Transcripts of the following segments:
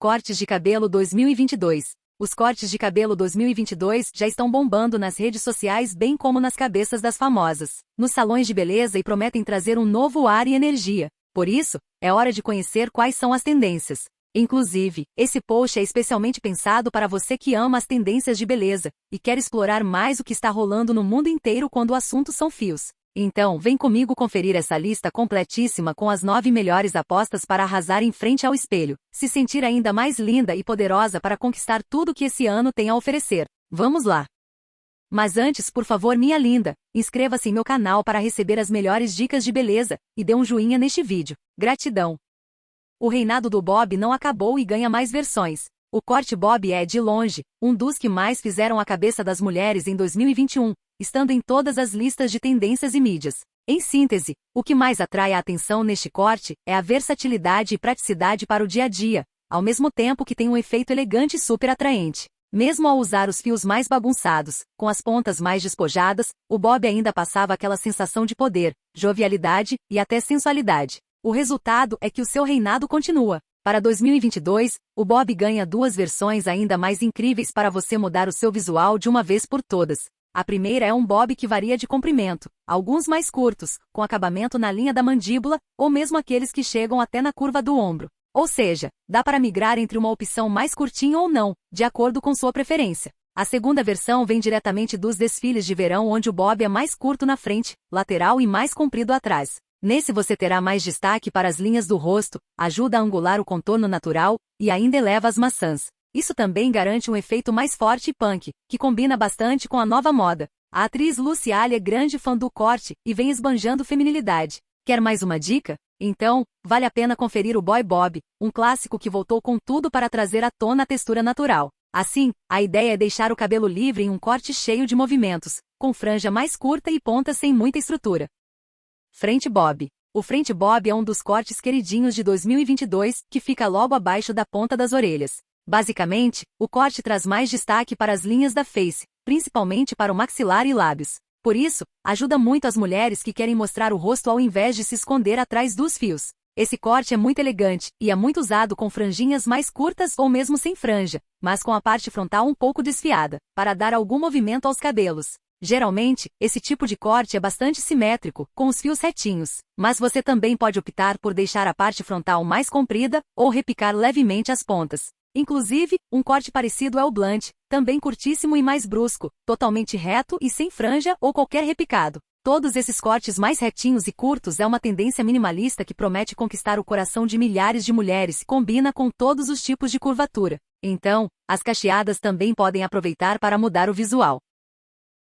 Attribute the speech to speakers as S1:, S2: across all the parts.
S1: Cortes de cabelo 2022. Os cortes de cabelo 2022 já estão bombando nas redes sociais bem como nas cabeças das famosas, nos salões de beleza e prometem trazer um novo ar e energia. Por isso, é hora de conhecer quais são as tendências. Inclusive, esse post é especialmente pensado para você que ama as tendências de beleza e quer explorar mais o que está rolando no mundo inteiro quando o assunto são fios. Então, vem comigo conferir essa lista completíssima com as 9 melhores apostas para arrasar em frente ao espelho, se sentir ainda mais linda e poderosa para conquistar tudo que esse ano tem a oferecer. Vamos lá! Mas antes, por favor, minha linda, inscreva-se em meu canal para receber as melhores dicas de beleza e dê um joinha neste vídeo. Gratidão! O reinado do Bob não acabou e ganha mais versões. O corte Bob é, de longe, um dos que mais fizeram a cabeça das mulheres em 2021, estando em todas as listas de tendências e mídias. Em síntese, o que mais atrai a atenção neste corte é a versatilidade e praticidade para o dia a dia, ao mesmo tempo que tem um efeito elegante e super atraente. Mesmo ao usar os fios mais bagunçados, com as pontas mais despojadas, o Bob ainda passava aquela sensação de poder, jovialidade e até sensualidade. O resultado é que o seu reinado continua. Para 2022, o Bob ganha 2 versões ainda mais incríveis para você mudar o seu visual de uma vez por todas. A primeira é um Bob que varia de comprimento, alguns mais curtos, com acabamento na linha da mandíbula, ou mesmo aqueles que chegam até na curva do ombro. Ou seja, dá para migrar entre uma opção mais curtinha ou não, de acordo com sua preferência. A segunda versão vem diretamente dos desfiles de verão onde o Bob é mais curto na frente, lateral e mais comprido atrás. Nesse você terá mais destaque para as linhas do rosto, ajuda a angular o contorno natural e ainda eleva as maçãs. Isso também garante um efeito mais forte e punk, que combina bastante com a nova moda. A atriz Lucy Alli é grande fã do corte e vem esbanjando feminilidade. Quer mais uma dica? Então, vale a pena conferir o Boy Bob, um clássico que voltou com tudo para trazer à tona a textura natural. Assim, a ideia é deixar o cabelo livre em um corte cheio de movimentos, com franja mais curta e pontas sem muita estrutura. Frente Bob. O Frente Bob é um dos cortes queridinhos de 2022, que fica logo abaixo da ponta das orelhas. Basicamente, o corte traz mais destaque para as linhas da face, principalmente para o maxilar e lábios. Por isso, ajuda muito as mulheres que querem mostrar o rosto ao invés de se esconder atrás dos fios. Esse corte é muito elegante e é muito usado com franjinhas mais curtas ou mesmo sem franja, mas com a parte frontal um pouco desfiada, para dar algum movimento aos cabelos. Geralmente, esse tipo de corte é bastante simétrico, com os fios retinhos, mas você também pode optar por deixar a parte frontal mais comprida ou repicar levemente as pontas. Inclusive, um corte parecido é o blunt, também curtíssimo e mais brusco, totalmente reto e sem franja ou qualquer repicado. Todos esses cortes mais retinhos e curtos é uma tendência minimalista que promete conquistar o coração de milhares de mulheres e combina com todos os tipos de curvatura. Então, as cacheadas também podem aproveitar para mudar o visual.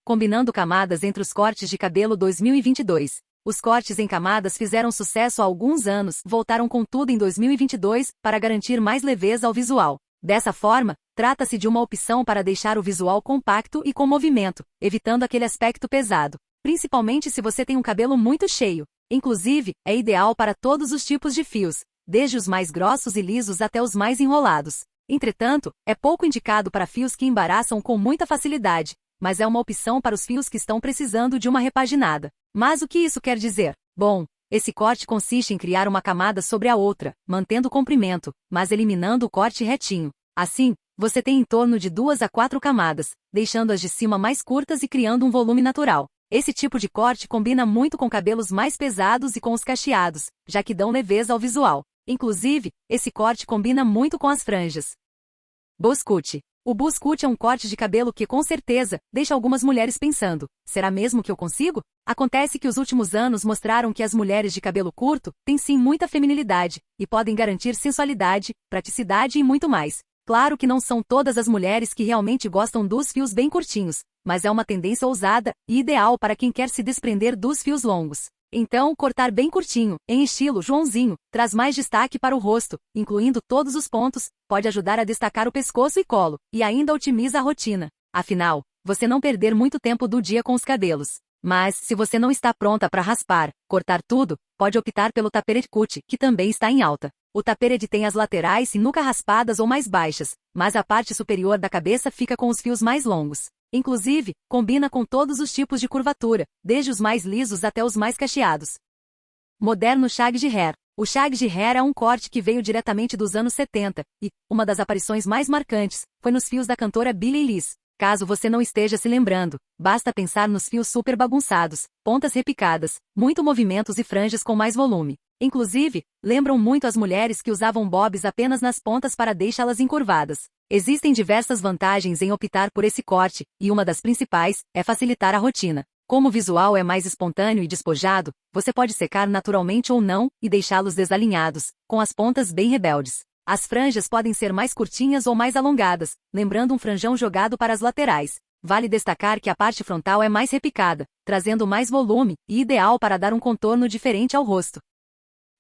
S1: Combinando camadas entre os cortes de cabelo 2022. Os cortes em camadas fizeram sucesso há alguns anos, voltaram com tudo em 2022 para garantir mais leveza ao visual. Dessa forma, trata-se de uma opção para deixar o visual compacto e com movimento, evitando aquele aspecto pesado, principalmente se você tem um cabelo muito cheio. Inclusive, é ideal para todos os tipos de fios, desde os mais grossos e lisos até os mais enrolados. Entretanto, é pouco indicado para fios que embaraçam com muita facilidade, mas é uma opção para os fios que estão precisando de uma repaginada. Mas o que isso quer dizer? Bom, esse corte consiste em criar uma camada sobre a outra, mantendo o comprimento, mas eliminando o corte retinho. Assim, você tem em torno de 2 a 4 camadas, deixando as de cima mais curtas e criando um volume natural. Esse tipo de corte combina muito com cabelos mais pesados e com os cacheados, já que dão leveza ao visual. Inclusive, esse corte combina muito com as franjas. Buzz cut. O buzz cut é um corte de cabelo que, com certeza, deixa algumas mulheres pensando: será mesmo que eu consigo? Acontece que os últimos anos mostraram que as mulheres de cabelo curto têm sim muita feminilidade e podem garantir sensualidade, praticidade e muito mais. Claro que não são todas as mulheres que realmente gostam dos fios bem curtinhos, mas é uma tendência ousada e ideal para quem quer se desprender dos fios longos. Então, cortar bem curtinho, em estilo Joãozinho, traz mais destaque para o rosto, incluindo todos os pontos, pode ajudar a destacar o pescoço e colo, e ainda otimiza a rotina. Afinal, você não perder muito tempo do dia com os cabelos. Mas, se você não está pronta para raspar, cortar tudo, pode optar pelo tapered cut, que também está em alta. O tapered tem as laterais e nuca raspadas ou mais baixas, mas a parte superior da cabeça fica com os fios mais longos. Inclusive, combina com todos os tipos de curvatura, desde os mais lisos até os mais cacheados. Moderno shag de hair. O shaggy hair é um corte que veio diretamente dos anos 70, e uma das aparições mais marcantes foi nos fios da cantora Billie Eilish. Caso você não esteja se lembrando, basta pensar nos fios super bagunçados, pontas repicadas, muito movimentos e franjas com mais volume. Inclusive, lembram muito as mulheres que usavam bobs apenas nas pontas para deixá-las encurvadas. Existem diversas vantagens em optar por esse corte, e uma das principais é facilitar a rotina. Como o visual é mais espontâneo e despojado, você pode secar naturalmente ou não e deixá-los desalinhados, com as pontas bem rebeldes. As franjas podem ser mais curtinhas ou mais alongadas, lembrando um franjão jogado para as laterais. Vale destacar que a parte frontal é mais repicada, trazendo mais volume e ideal para dar um contorno diferente ao rosto.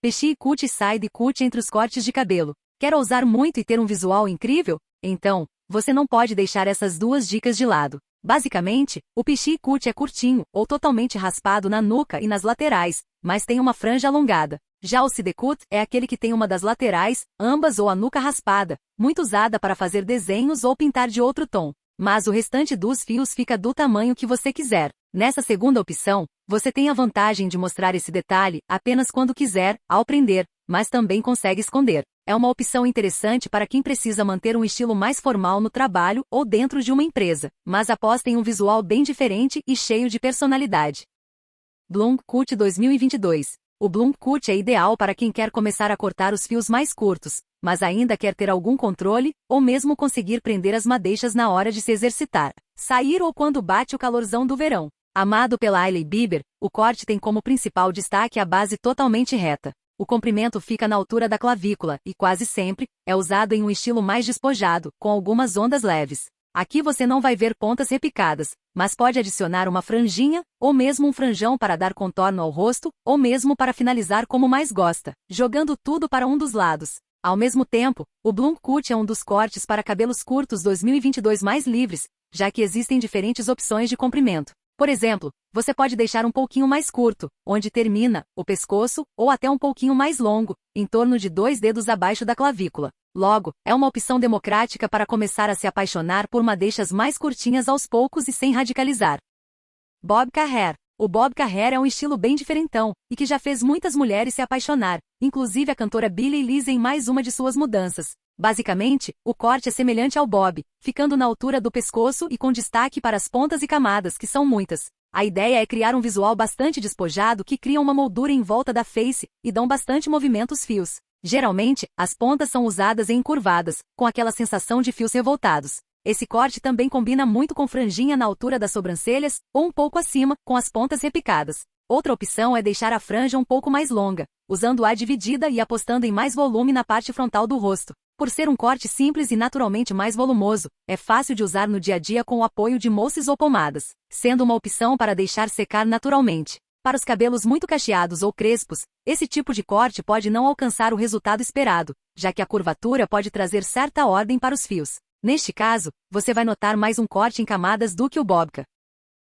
S1: Pixie cut e side cut entre os cortes de cabelo. Quer ousar muito e ter um visual incrível? Então, você não pode deixar essas duas dicas de lado. Basicamente, o pixie cut é curtinho ou totalmente raspado na nuca e nas laterais, mas tem uma franja alongada. Já o side cut é aquele que tem uma das laterais, ambas ou a nuca raspada, muito usada para fazer desenhos ou pintar de outro tom. Mas o restante dos fios fica do tamanho que você quiser. Nessa segunda opção, você tem a vantagem de mostrar esse detalhe apenas quando quiser, ao prender, mas também consegue esconder. É uma opção interessante para quem precisa manter um estilo mais formal no trabalho ou dentro de uma empresa, mas aposta em um visual bem diferente e cheio de personalidade. Bloom Cut 2022. O Bloom Cut é ideal para quem quer começar a cortar os fios mais curtos, mas ainda quer ter algum controle, ou mesmo conseguir prender as madeixas na hora de se exercitar, sair ou quando bate o calorzão do verão. Amado pela Hailey Bieber, o corte tem como principal destaque a base totalmente reta. O comprimento fica na altura da clavícula e, quase sempre, é usado em um estilo mais despojado, com algumas ondas leves. Aqui você não vai ver pontas repicadas, mas pode adicionar uma franjinha, ou mesmo um franjão para dar contorno ao rosto, ou mesmo para finalizar como mais gosta, jogando tudo para um dos lados. Ao mesmo tempo, o Bloom Cut é um dos cortes para cabelos curtos 2022 mais livres, já que existem diferentes opções de comprimento. Por exemplo, você pode deixar um pouquinho mais curto, onde termina o pescoço, ou até um pouquinho mais longo, em torno de 2 dedos abaixo da clavícula. Logo, é uma opção democrática para começar a se apaixonar por madeixas mais curtinhas aos poucos e sem radicalizar. Bobca hair. O bobca hair é um estilo bem diferentão, e que já fez muitas mulheres se apaixonar, inclusive a cantora Billie Eilish em mais uma de suas mudanças. Basicamente, o corte é semelhante ao bob, ficando na altura do pescoço e com destaque para as pontas e camadas, que são muitas. A ideia é criar um visual bastante despojado que cria uma moldura em volta da face e dão bastante movimento aos fios. Geralmente, as pontas são usadas em encurvadas, com aquela sensação de fios revoltados. Esse corte também combina muito com franjinha na altura das sobrancelhas, ou um pouco acima, com as pontas repicadas. Outra opção é deixar a franja um pouco mais longa, usando-a dividida e apostando em mais volume na parte frontal do rosto. Por ser um corte simples e naturalmente mais volumoso, é fácil de usar no dia a dia com o apoio de mousses ou pomadas, sendo uma opção para deixar secar naturalmente. Para os cabelos muito cacheados ou crespos, esse tipo de corte pode não alcançar o resultado esperado, já que a curvatura pode trazer certa ordem para os fios. Neste caso, você vai notar mais um corte em camadas do que o bobca.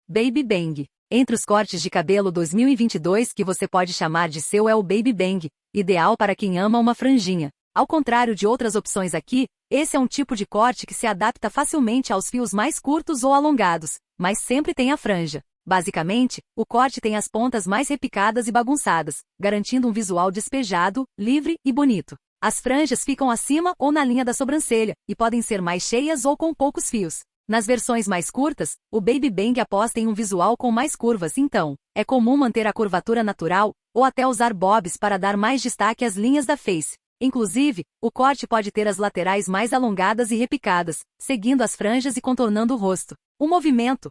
S1: Baby Bang. Entre os cortes de cabelo 2022 que você pode chamar de seu é o Baby Bang, ideal para quem ama uma franjinha. Ao contrário de outras opções aqui, esse é um tipo de corte que se adapta facilmente aos fios mais curtos ou alongados, mas sempre tem a franja. Basicamente, o corte tem as pontas mais repicadas e bagunçadas, garantindo um visual despejado, livre e bonito. As franjas ficam acima ou na linha da sobrancelha, e podem ser mais cheias ou com poucos fios. Nas versões mais curtas, o Baby Bang aposta em um visual com mais curvas, então, é comum manter a curvatura natural, ou até usar bobs para dar mais destaque às linhas da face. Inclusive, o corte pode ter as laterais mais alongadas e repicadas, seguindo as franjas e contornando o rosto. O movimento,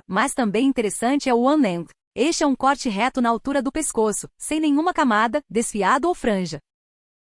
S1: mas também interessante é o one-end. Este é um corte reto na altura do pescoço, sem nenhuma camada, desfiado ou franja.